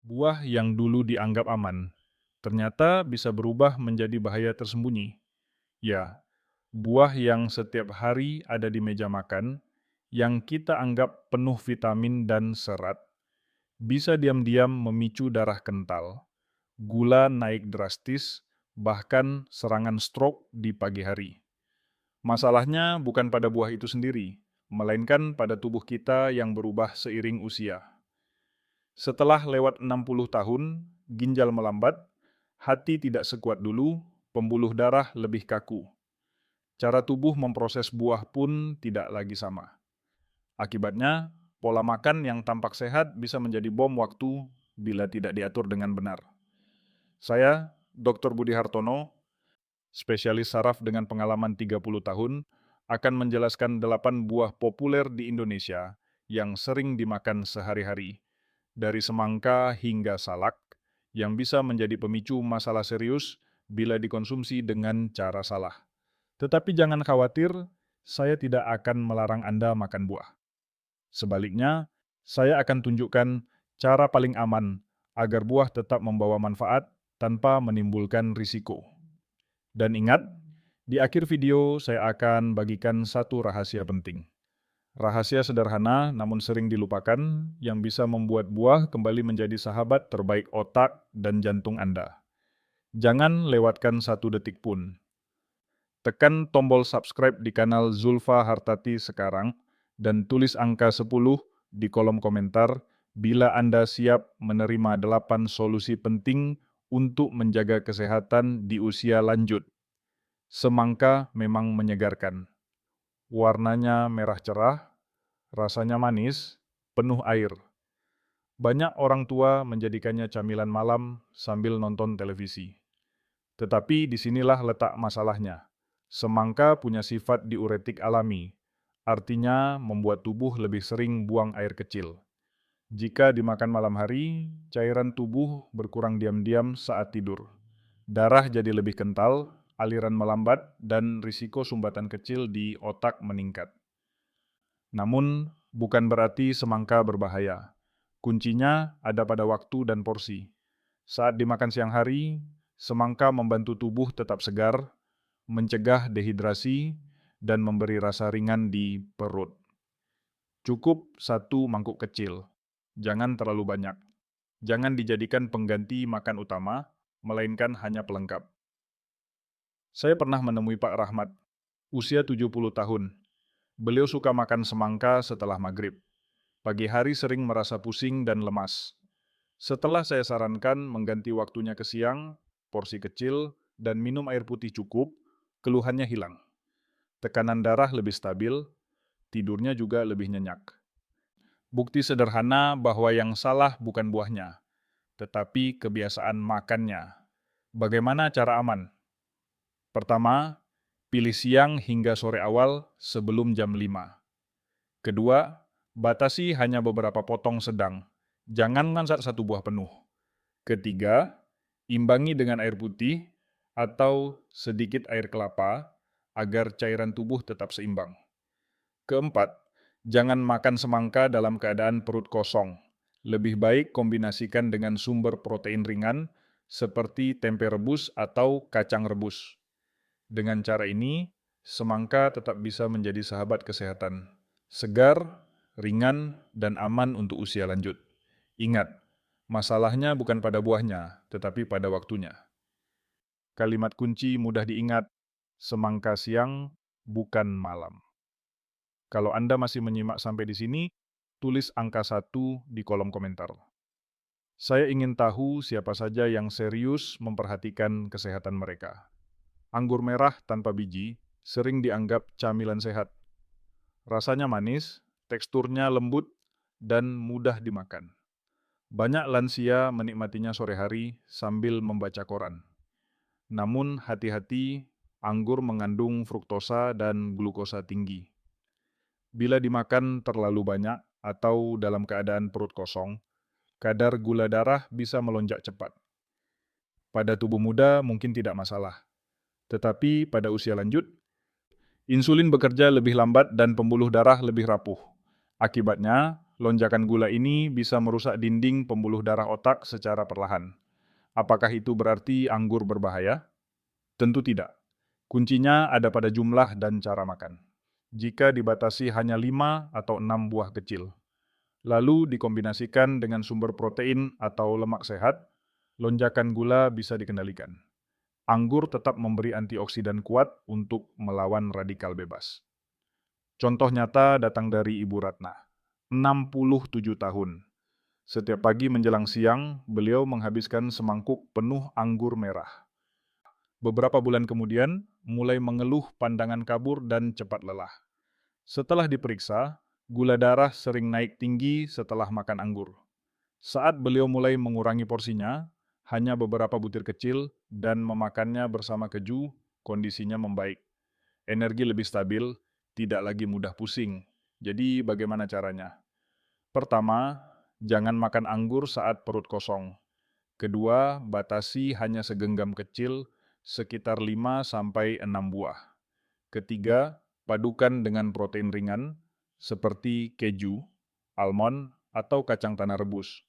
Buah yang dulu dianggap aman, ternyata bisa berubah menjadi bahaya tersembunyi. Ya, buah yang setiap hari ada di meja makan, yang kita anggap penuh vitamin dan serat, bisa diam-diam memicu darah kental, gula naik drastis, bahkan serangan stroke di pagi hari. Masalahnya bukan pada buah itu sendiri, melainkan pada tubuh kita yang berubah seiring usia. Setelah lewat 60 tahun, ginjal melambat, hati tidak sekuat dulu, pembuluh darah lebih kaku. Cara tubuh memproses buah pun tidak lagi sama. Akibatnya, pola makan yang tampak sehat bisa menjadi bom waktu bila tidak diatur dengan benar. Saya, Dr. Budi Hartono, spesialis saraf dengan pengalaman 30 tahun, akan menjelaskan 8 buah populer di Indonesia yang sering dimakan sehari-hari, dari semangka hingga salak, yang bisa menjadi pemicu masalah serius bila dikonsumsi dengan cara salah. Tetapi jangan khawatir, saya tidak akan melarang Anda makan buah. Sebaliknya, saya akan tunjukkan cara paling aman agar buah tetap membawa manfaat tanpa menimbulkan risiko. Dan ingat, di akhir video saya akan bagikan satu rahasia penting. Rahasia sederhana namun sering dilupakan yang bisa membuat buah kembali menjadi sahabat terbaik otak dan jantung Anda. Jangan lewatkan satu detik pun. Tekan tombol subscribe di kanal Zulfa Hartati sekarang dan tulis angka 10 di kolom komentar bila Anda siap menerima 8 solusi penting untuk menjaga kesehatan di usia lanjut. Semangka memang menyegarkan. Warnanya merah cerah, rasanya manis, penuh air. Banyak orang tua menjadikannya camilan malam sambil nonton televisi. Tetapi disinilah letak masalahnya. Semangka punya sifat diuretik alami, artinya membuat tubuh lebih sering buang air kecil. Jika dimakan malam hari, cairan tubuh berkurang diam-diam saat tidur. Darah jadi lebih kental, aliran melambat, dan risiko sumbatan kecil di otak meningkat. Namun, bukan berarti semangka berbahaya. Kuncinya ada pada waktu dan porsi. Saat dimakan siang hari, semangka membantu tubuh tetap segar, mencegah dehidrasi, dan memberi rasa ringan di perut. Cukup satu mangkuk kecil. Jangan terlalu banyak. Jangan dijadikan pengganti makan utama, melainkan hanya pelengkap. Saya pernah menemui Pak Rahmat, usia 70 tahun. Beliau suka makan semangka setelah maghrib. Pagi hari sering merasa pusing dan lemas. Setelah saya sarankan mengganti waktunya ke siang, porsi kecil, dan minum air putih cukup, keluhannya hilang. Tekanan darah lebih stabil, tidurnya juga lebih nyenyak. Bukti sederhana bahwa yang salah bukan buahnya, tetapi kebiasaan makannya. Bagaimana cara aman? Pertama, pilih siang hingga sore awal sebelum jam 5. Kedua, batasi hanya beberapa potong sedang. Jangan makan satu buah penuh. Ketiga, imbangi dengan air putih atau sedikit air kelapa agar cairan tubuh tetap seimbang. Keempat, jangan makan semangka dalam keadaan perut kosong. Lebih baik kombinasikan dengan sumber protein ringan seperti tempe rebus atau kacang rebus. Dengan cara ini, semangka tetap bisa menjadi sahabat kesehatan. Segar, ringan, dan aman untuk usia lanjut. Ingat, masalahnya bukan pada buahnya, tetapi pada waktunya. Kalimat kunci mudah diingat, semangka siang, bukan malam. Kalau Anda masih menyimak sampai di sini, tulis angka 1 di kolom komentar. Saya ingin tahu siapa saja yang serius memperhatikan kesehatan mereka. Anggur merah tanpa biji sering dianggap camilan sehat. Rasanya manis, teksturnya lembut, dan mudah dimakan. Banyak lansia menikmatinya sore hari sambil membaca koran. Namun hati-hati, anggur mengandung fruktosa dan glukosa tinggi. Bila dimakan terlalu banyak atau dalam keadaan perut kosong, kadar gula darah bisa melonjak cepat. Pada tubuh muda mungkin tidak masalah, tetapi pada usia lanjut, insulin bekerja lebih lambat dan pembuluh darah lebih rapuh. Akibatnya, Lonjakan gula ini bisa merusak dinding pembuluh darah otak secara perlahan. Apakah itu berarti anggur berbahaya? Tentu tidak. Kuncinya ada pada jumlah dan cara makan. Jika dibatasi hanya 5 atau 6 buah kecil, lalu dikombinasikan dengan sumber protein atau lemak sehat, lonjakan gula bisa dikendalikan. Anggur tetap memberi antioksidan kuat untuk melawan radikal bebas. Contoh nyata datang dari Ibu Ratna, 67 tahun. Setiap pagi menjelang siang, beliau menghabiskan semangkuk penuh anggur merah. Beberapa bulan kemudian, mulai mengeluh pandangan kabur dan cepat lelah. Setelah diperiksa, gula darah sering naik tinggi setelah makan anggur. Saat beliau mulai mengurangi porsinya, hanya beberapa butir kecil dan memakannya bersama keju, kondisinya membaik. Energi lebih stabil, tidak lagi mudah pusing. Jadi bagaimana caranya? Pertama, jangan makan anggur saat perut kosong. Kedua, batasi hanya segenggam kecil, sekitar 5-6 buah. Ketiga, padukan dengan protein ringan, seperti keju, almond, atau kacang tanah rebus.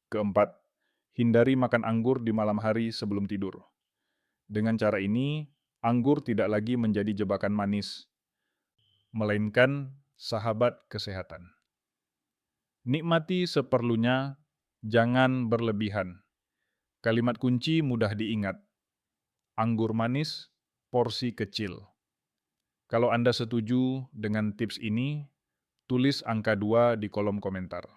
Keempat, hindari makan anggur di malam hari sebelum tidur. Dengan cara ini, anggur tidak lagi menjadi jebakan manis, melainkan sahabat kesehatan. Nikmati seperlunya, jangan berlebihan. Kalimat kunci mudah diingat. Anggur manis, porsi kecil. Kalau Anda setuju dengan tips ini, tulis angka 2 di kolom komentar.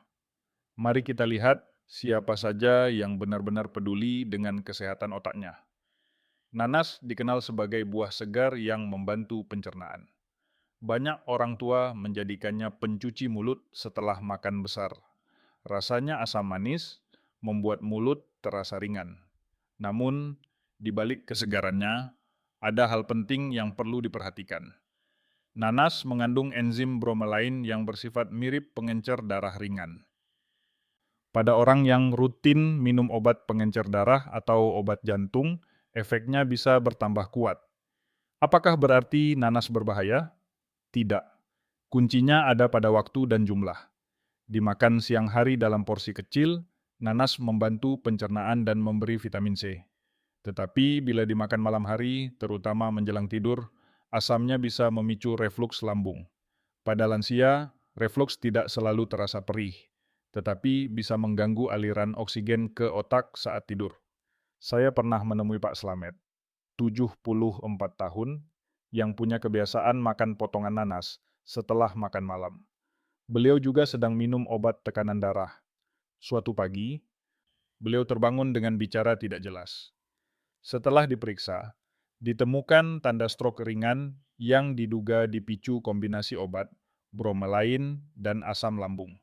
Mari kita lihat siapa saja yang benar-benar peduli dengan kesehatan otaknya. Nanas dikenal sebagai buah segar yang membantu pencernaan. Banyak orang tua menjadikannya pencuci mulut setelah makan besar. Rasanya asam manis, membuat mulut terasa ringan. Namun, di balik kesegarannya, ada hal penting yang perlu diperhatikan. Nanas mengandung enzim bromelain yang bersifat mirip pengencer darah ringan. Pada orang yang rutin minum obat pengencer darah atau obat jantung, efeknya bisa bertambah kuat. Apakah berarti nanas berbahaya? Tidak. Kuncinya ada pada waktu dan jumlah. Dimakan siang hari dalam porsi kecil, nanas membantu pencernaan dan memberi vitamin C. Tetapi bila dimakan malam hari, terutama menjelang tidur, asamnya bisa memicu refluks lambung. Pada lansia, refluks tidak selalu terasa perih, tetapi bisa mengganggu aliran oksigen ke otak saat tidur. Saya pernah menemui Pak Slamet, 74 tahun, yang punya kebiasaan makan potongan nanas setelah makan malam. Beliau juga sedang minum obat tekanan darah. Suatu pagi, beliau terbangun dengan bicara tidak jelas. Setelah diperiksa, ditemukan tanda stroke ringan yang diduga dipicu kombinasi obat, bromelain, dan asam lambung.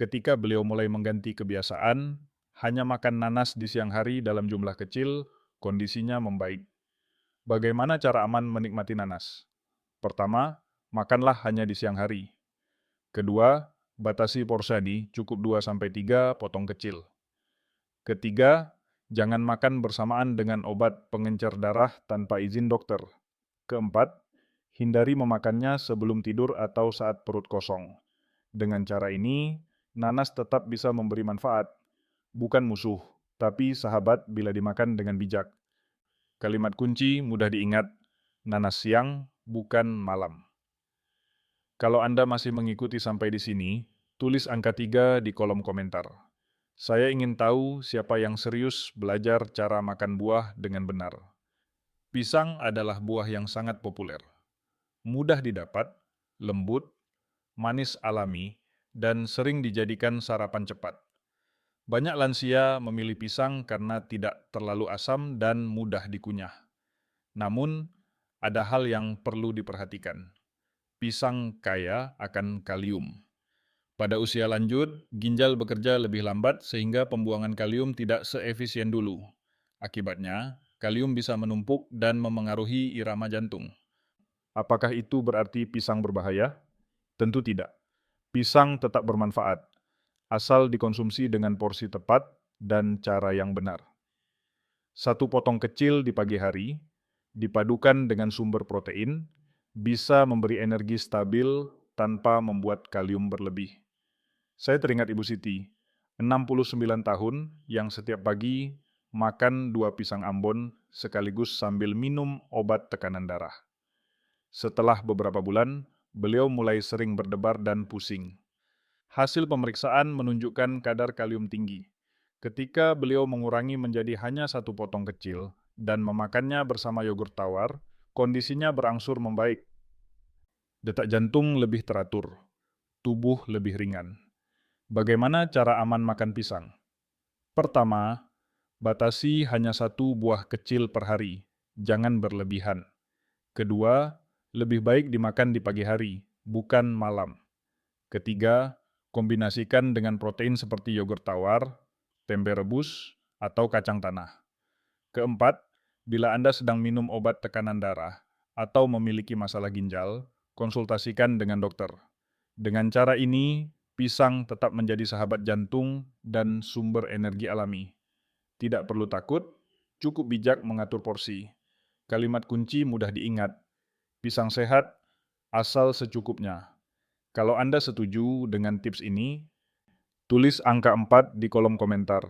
Ketika beliau mulai mengganti kebiasaan, hanya makan nanas di siang hari dalam jumlah kecil, kondisinya membaik. Bagaimana cara aman menikmati nanas? Pertama, makanlah hanya di siang hari. Kedua, batasi porsi cukup 2-3 potong kecil. Ketiga, jangan makan bersamaan dengan obat pengencer darah tanpa izin dokter. Keempat, hindari memakannya sebelum tidur atau saat perut kosong. Dengan cara ini, nanas tetap bisa memberi manfaat, bukan musuh, tapi sahabat bila dimakan dengan bijak. Kalimat kunci mudah diingat, nanas siang, bukan malam. Kalau Anda masih mengikuti sampai di sini, tulis angka 3 di kolom komentar. Saya ingin tahu siapa yang serius belajar cara makan buah dengan benar. Pisang adalah buah yang sangat populer. Mudah didapat, lembut, manis alami, dan sering dijadikan sarapan cepat. Banyak lansia memilih pisang karena tidak terlalu asam dan mudah dikunyah. Namun, ada hal yang perlu diperhatikan. Pisang kaya akan kalium. Pada usia lanjut, ginjal bekerja lebih lambat sehingga pembuangan kalium tidak seefisien dulu. Akibatnya, kalium bisa menumpuk dan memengaruhi irama jantung. Apakah itu berarti pisang berbahaya? Tentu tidak. Pisang tetap bermanfaat, asal dikonsumsi dengan porsi tepat dan cara yang benar. Satu potong kecil di pagi hari, dipadukan dengan sumber protein, bisa memberi energi stabil tanpa membuat kalium berlebih. Saya teringat Ibu Siti, 69 tahun, yang setiap pagi makan 2 pisang Ambon sekaligus sambil minum obat tekanan darah. Setelah beberapa bulan, beliau mulai sering berdebar dan pusing. Hasil pemeriksaan menunjukkan kadar kalium tinggi. Ketika beliau mengurangi menjadi hanya 1 potong kecil dan memakannya bersama yogurt tawar, kondisinya berangsur membaik. Detak jantung lebih teratur, tubuh lebih ringan. Bagaimana cara aman makan pisang? Pertama, batasi hanya 1 buah kecil per hari, jangan berlebihan. Kedua, lebih baik dimakan di pagi hari, bukan malam. Ketiga, kombinasikan dengan protein seperti yogurt tawar, tempe rebus, atau kacang tanah. Keempat, bila Anda sedang minum obat tekanan darah atau memiliki masalah ginjal, konsultasikan dengan dokter. Dengan cara ini, pisang tetap menjadi sahabat jantung dan sumber energi alami. Tidak perlu takut, cukup bijak mengatur porsi. Kalimat kunci mudah diingat. Pisang sehat, asal secukupnya. Kalau Anda setuju dengan tips ini, tulis angka 4 di kolom komentar.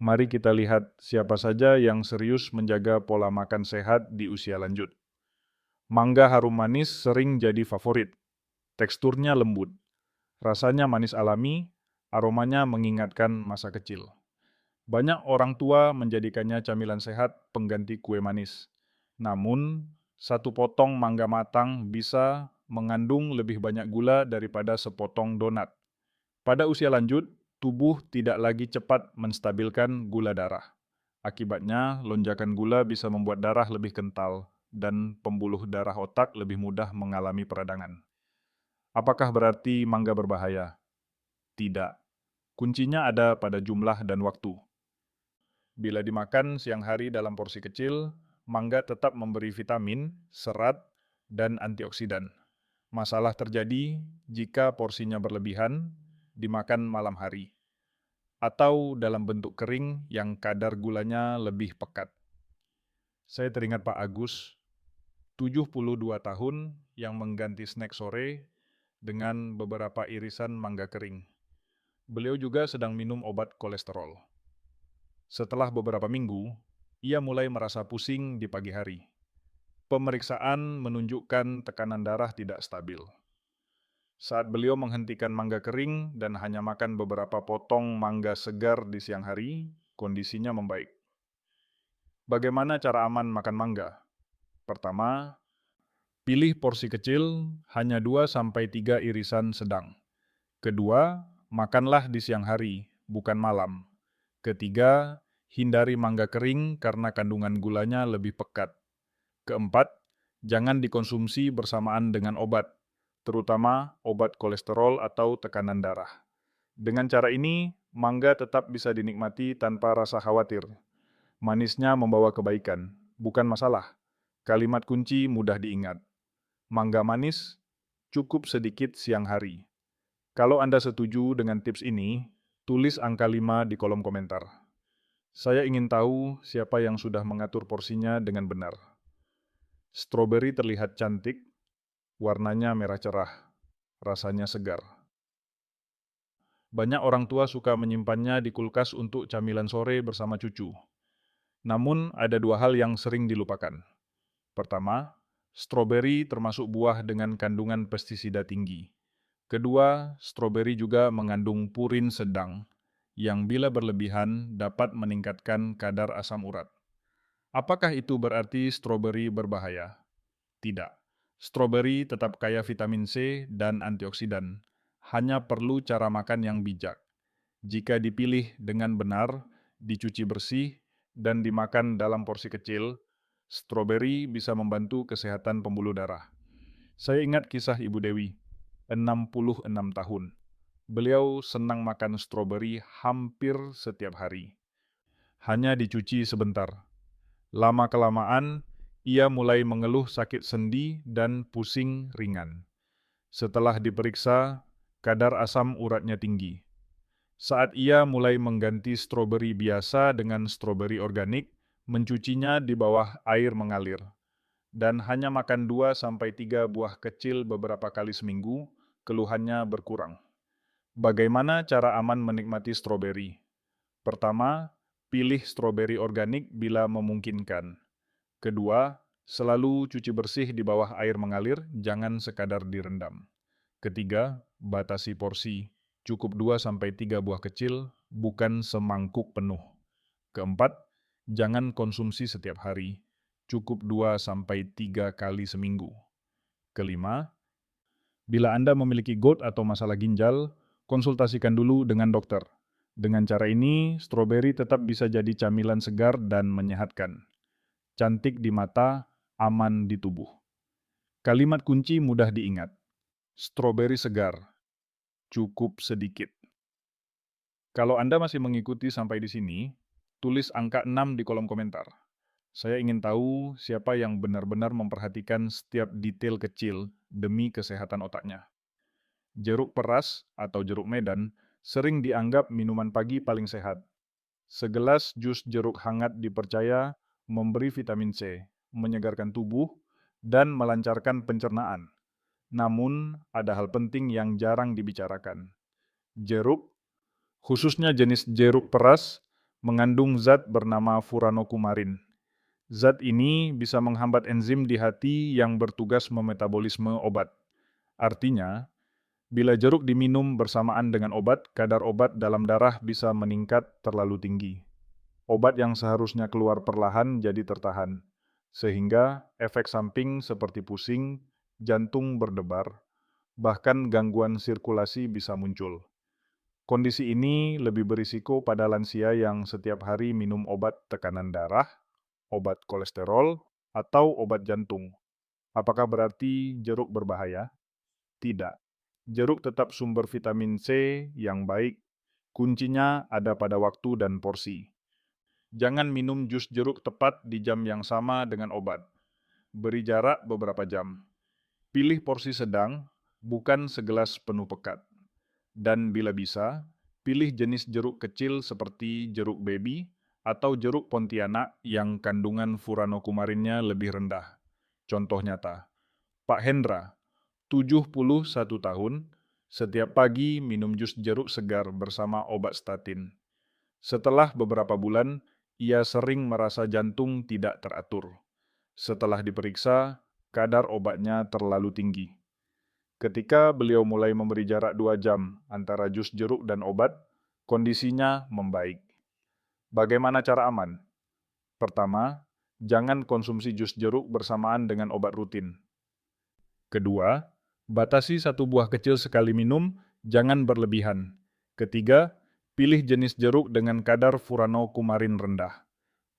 Mari kita lihat siapa saja yang serius menjaga pola makan sehat di usia lanjut. Mangga harum manis sering jadi favorit. Teksturnya lembut. Rasanya manis alami, aromanya mengingatkan masa kecil. Banyak orang tua menjadikannya camilan sehat pengganti kue manis. Namun, 1 potong mangga matang bisa mengandung lebih banyak gula daripada sepotong donat. Pada usia lanjut, tubuh tidak lagi cepat menstabilkan gula darah. Akibatnya, lonjakan gula bisa membuat darah lebih kental dan pembuluh darah otak lebih mudah mengalami peradangan. Apakah berarti mangga berbahaya? Tidak. Kuncinya ada pada jumlah dan waktu. Bila dimakan siang hari dalam porsi kecil, mangga tetap memberi vitamin, serat, dan antioksidan. Masalah terjadi jika porsinya berlebihan, dimakan malam hari, atau dalam bentuk kering yang kadar gulanya lebih pekat. Saya teringat Pak Agus, 72 tahun, yang mengganti snack sore dengan beberapa irisan mangga kering. Beliau juga sedang minum obat kolesterol. Setelah beberapa minggu, ia mulai merasa pusing di pagi hari. Pemeriksaan menunjukkan tekanan darah tidak stabil. Saat beliau menghentikan mangga kering dan hanya makan beberapa potong mangga segar di siang hari, kondisinya membaik. Bagaimana cara aman makan mangga? Pertama, pilih porsi kecil, hanya 2-3 irisan sedang. Kedua, makanlah di siang hari, bukan malam. Ketiga, hindari mangga kering karena kandungan gulanya lebih pekat. Keempat, jangan dikonsumsi bersamaan dengan obat, terutama obat kolesterol atau tekanan darah. Dengan cara ini, mangga tetap bisa dinikmati tanpa rasa khawatir. Manisnya membawa kebaikan, bukan masalah. Kalimat kunci mudah diingat. Mangga manis, cukup sedikit siang hari. Kalau Anda setuju dengan tips ini, tulis angka 5 di kolom komentar. Saya ingin tahu siapa yang sudah mengatur porsinya dengan benar. Stroberi terlihat cantik, warnanya merah cerah, rasanya segar. Banyak orang tua suka menyimpannya di kulkas untuk camilan sore bersama cucu. Namun, ada 2 hal yang sering dilupakan. Pertama, stroberi termasuk buah dengan kandungan pestisida tinggi. Kedua, stroberi juga mengandung purin sedang, yang bila berlebihan dapat meningkatkan kadar asam urat. Apakah itu berarti stroberi berbahaya? Tidak. Stroberi tetap kaya vitamin C dan antioksidan. Hanya perlu cara makan yang bijak. Jika dipilih dengan benar, dicuci bersih, dan dimakan dalam porsi kecil, stroberi bisa membantu kesehatan pembuluh darah. Saya ingat kisah Ibu Dewi, 66 tahun. Beliau senang makan stroberi hampir setiap hari. Hanya dicuci sebentar. Lama-kelamaan, ia mulai mengeluh sakit sendi dan pusing ringan. Setelah diperiksa, kadar asam uratnya tinggi. Saat ia mulai mengganti stroberi biasa dengan stroberi organik, mencucinya di bawah air mengalir, dan hanya makan 2-3 buah kecil beberapa kali seminggu, keluhannya berkurang. Bagaimana cara aman menikmati stroberi? Pertama, pilih stroberi organik bila memungkinkan. Kedua, selalu cuci bersih di bawah air mengalir, jangan sekadar direndam. Ketiga, batasi porsi. Cukup 2 sampai 3 buah kecil, bukan semangkuk penuh. Keempat, jangan konsumsi setiap hari. Cukup 2 sampai 3 kali seminggu. Kelima, bila Anda memiliki GOUT atau masalah ginjal, konsultasikan dulu dengan dokter. Dengan cara ini, stroberi tetap bisa jadi camilan segar dan menyehatkan. Cantik di mata, aman di tubuh. Kalimat kunci mudah diingat. Stroberi segar, cukup sedikit. Kalau Anda masih mengikuti sampai di sini, tulis angka 6 di kolom komentar. Saya ingin tahu siapa yang benar-benar memperhatikan setiap detail kecil demi kesehatan otaknya. Jeruk peras atau jeruk medan sering dianggap minuman pagi paling sehat. Segelas jus jeruk hangat dipercaya memberi vitamin C, menyegarkan tubuh, dan melancarkan pencernaan. Namun, ada hal penting yang jarang dibicarakan. Jeruk, khususnya jenis jeruk peras, mengandung zat bernama furanokumarin. Zat ini bisa menghambat enzim di hati yang bertugas memetabolisme obat. Artinya, bila jeruk diminum bersamaan dengan obat, kadar obat dalam darah bisa meningkat terlalu tinggi. Obat yang seharusnya keluar perlahan jadi tertahan, sehingga efek samping seperti pusing, jantung berdebar, bahkan gangguan sirkulasi bisa muncul. Kondisi ini lebih berisiko pada lansia yang setiap hari minum obat tekanan darah, obat kolesterol, atau obat jantung. Apakah berarti jeruk berbahaya? Tidak. Jeruk tetap sumber vitamin C yang baik. Kuncinya ada pada waktu dan porsi. Jangan minum jus jeruk tepat di jam yang sama dengan obat. Beri jarak beberapa jam. Pilih porsi sedang, bukan segelas penuh pekat. Dan bila bisa, pilih jenis jeruk kecil seperti jeruk baby atau jeruk Pontianak yang kandungan furanokumarinnya lebih rendah. Contoh nyata, Pak Hendra, 71 tahun, setiap pagi minum jus jeruk segar bersama obat statin. Setelah beberapa bulan, ia sering merasa jantung tidak teratur. Setelah diperiksa, kadar obatnya terlalu tinggi. Ketika beliau mulai memberi jarak 2 jam antara jus jeruk dan obat, kondisinya membaik. Bagaimana cara aman? Pertama, jangan konsumsi jus jeruk bersamaan dengan obat rutin. Kedua, batasi 1 buah kecil sekali minum, jangan berlebihan. Ketiga, pilih jenis jeruk dengan kadar furanokumarin rendah.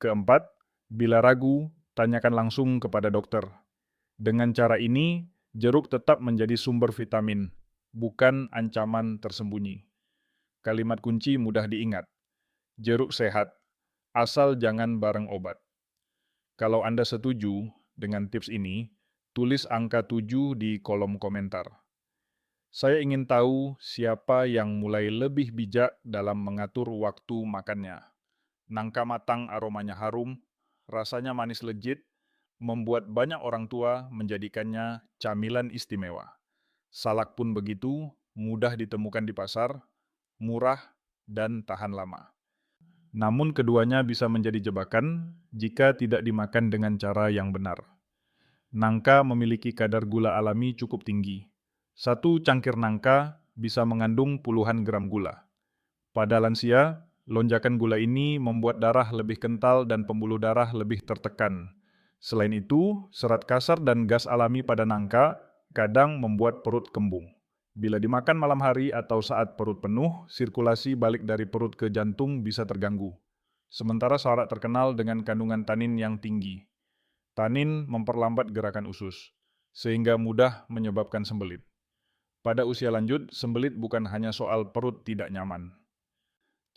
Keempat, bila ragu, tanyakan langsung kepada dokter. Dengan cara ini, jeruk tetap menjadi sumber vitamin, bukan ancaman tersembunyi. Kalimat kunci mudah diingat. Jeruk sehat, asal jangan bareng obat. Kalau Anda setuju dengan tips ini, tulis angka 7 di kolom komentar. Saya ingin tahu siapa yang mulai lebih bijak dalam mengatur waktu makannya. Nangka matang aromanya harum, rasanya manis legit, membuat banyak orang tua menjadikannya camilan istimewa. Salak pun begitu, mudah ditemukan di pasar, murah, dan tahan lama. Namun keduanya bisa menjadi jebakan jika tidak dimakan dengan cara yang benar. Nangka memiliki kadar gula alami cukup tinggi. 1 cangkir nangka bisa mengandung puluhan gram gula. Pada lansia, lonjakan gula ini membuat darah lebih kental dan pembuluh darah lebih tertekan. Selain itu, serat kasar dan gas alami pada nangka kadang membuat perut kembung. Bila dimakan malam hari atau saat perut penuh, sirkulasi balik dari perut ke jantung bisa terganggu. Sementara salak terkenal dengan kandungan tanin yang tinggi. Tanin memperlambat gerakan usus, sehingga mudah menyebabkan sembelit. Pada usia lanjut, sembelit bukan hanya soal perut tidak nyaman.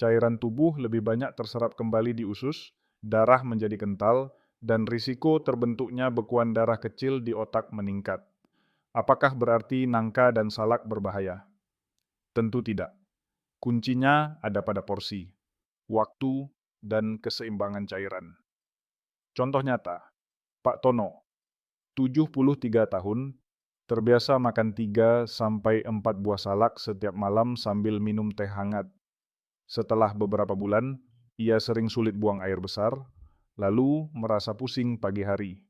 Cairan tubuh lebih banyak terserap kembali di usus, darah menjadi kental, dan risiko terbentuknya bekuan darah kecil di otak meningkat. Apakah berarti nangka dan salak berbahaya? Tentu tidak. Kuncinya ada pada porsi, waktu, dan keseimbangan cairan. Contoh nyata, Pak Tono, 73 tahun, Terbiasa makan 3 sampai 4 buah salak setiap malam sambil minum teh hangat. Setelah beberapa bulan, ia sering sulit buang air besar, lalu merasa pusing pagi hari.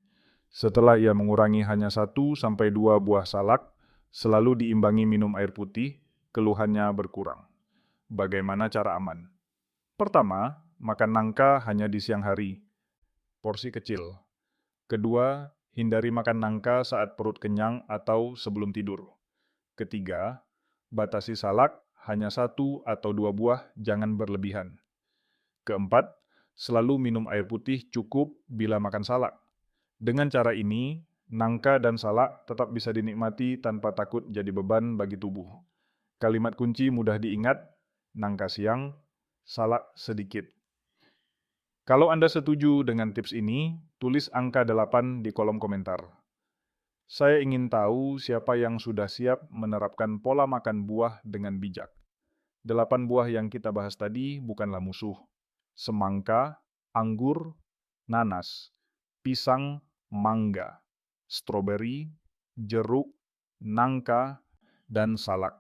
Setelah ia mengurangi hanya 1 sampai 2 buah salak, selalu diimbangi minum air putih, keluhannya berkurang. Bagaimana cara aman? Pertama, makan nangka hanya di siang hari, porsi kecil. Kedua, hindari makan nangka saat perut kenyang atau sebelum tidur. Ketiga, batasi salak hanya 1 atau 2 buah, jangan berlebihan. Keempat, selalu minum air putih cukup bila makan salak. Dengan cara ini, nangka dan salak tetap bisa dinikmati tanpa takut jadi beban bagi tubuh. Kalimat kunci mudah diingat, nangka siang, salak sedikit. Kalau Anda setuju dengan tips ini, tulis angka 8 di kolom komentar. Saya ingin tahu siapa yang sudah siap menerapkan pola makan buah dengan bijak. 8 buah yang kita bahas tadi bukanlah musuh. Semangka, anggur, nanas, pisang, mangga, stroberi, jeruk, nangka, dan salak.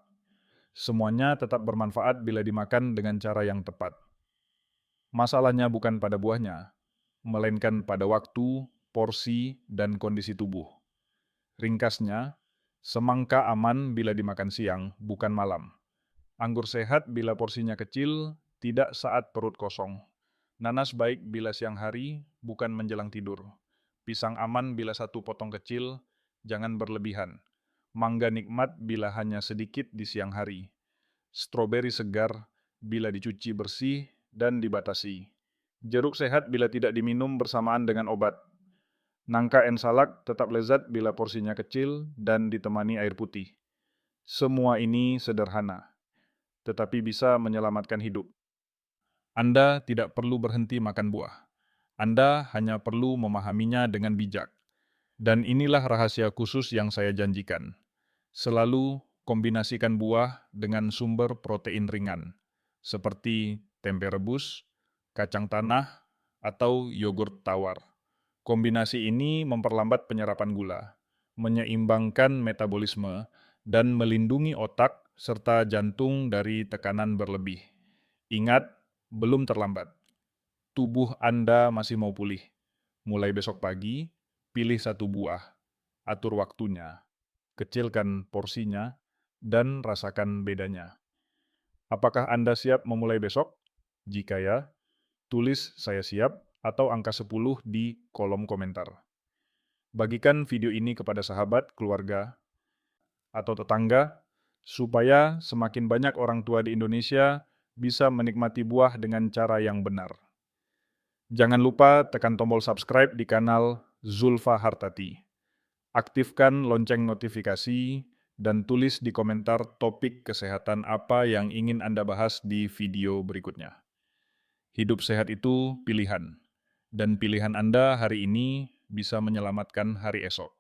Semuanya tetap bermanfaat bila dimakan dengan cara yang tepat. Masalahnya bukan pada buahnya, melainkan pada waktu, porsi, dan kondisi tubuh. Ringkasnya, semangka aman bila dimakan siang, bukan malam. Anggur sehat bila porsinya kecil, tidak saat perut kosong. Nanas baik bila siang hari, bukan menjelang tidur. Pisang aman bila 1 potong kecil, jangan berlebihan. Mangga nikmat bila hanya sedikit di siang hari. Stroberi segar bila dicuci bersih dan dibatasi. Jeruk sehat bila tidak diminum bersamaan dengan obat. Nangka en salak tetap lezat bila porsinya kecil dan ditemani air putih. Semua ini sederhana, tetapi bisa menyelamatkan hidup. Anda tidak perlu berhenti makan buah. Anda hanya perlu memahaminya dengan bijak. Dan inilah rahasia khusus yang saya janjikan. Selalu kombinasikan buah dengan sumber protein ringan, seperti tempe rebus, kacang tanah, atau yogurt tawar. Kombinasi ini memperlambat penyerapan gula, menyeimbangkan metabolisme, dan melindungi otak serta jantung dari tekanan berlebih. Ingat, belum terlambat. Tubuh Anda masih mau pulih. Mulai besok pagi, pilih 1 buah. Atur waktunya, kecilkan porsinya, dan rasakan bedanya. Apakah Anda siap memulai besok? Jika ya, tulis "saya siap" atau angka 10 di kolom komentar. Bagikan video ini kepada sahabat, keluarga, atau tetangga, supaya semakin banyak orang tua di Indonesia bisa menikmati buah dengan cara yang benar. Jangan lupa tekan tombol subscribe di kanal Zulfa Hartati. Aktifkan lonceng notifikasi dan tulis di komentar topik kesehatan apa yang ingin Anda bahas di video berikutnya. Hidup sehat itu pilihan, dan pilihan Anda hari ini bisa menyelamatkan hari esok.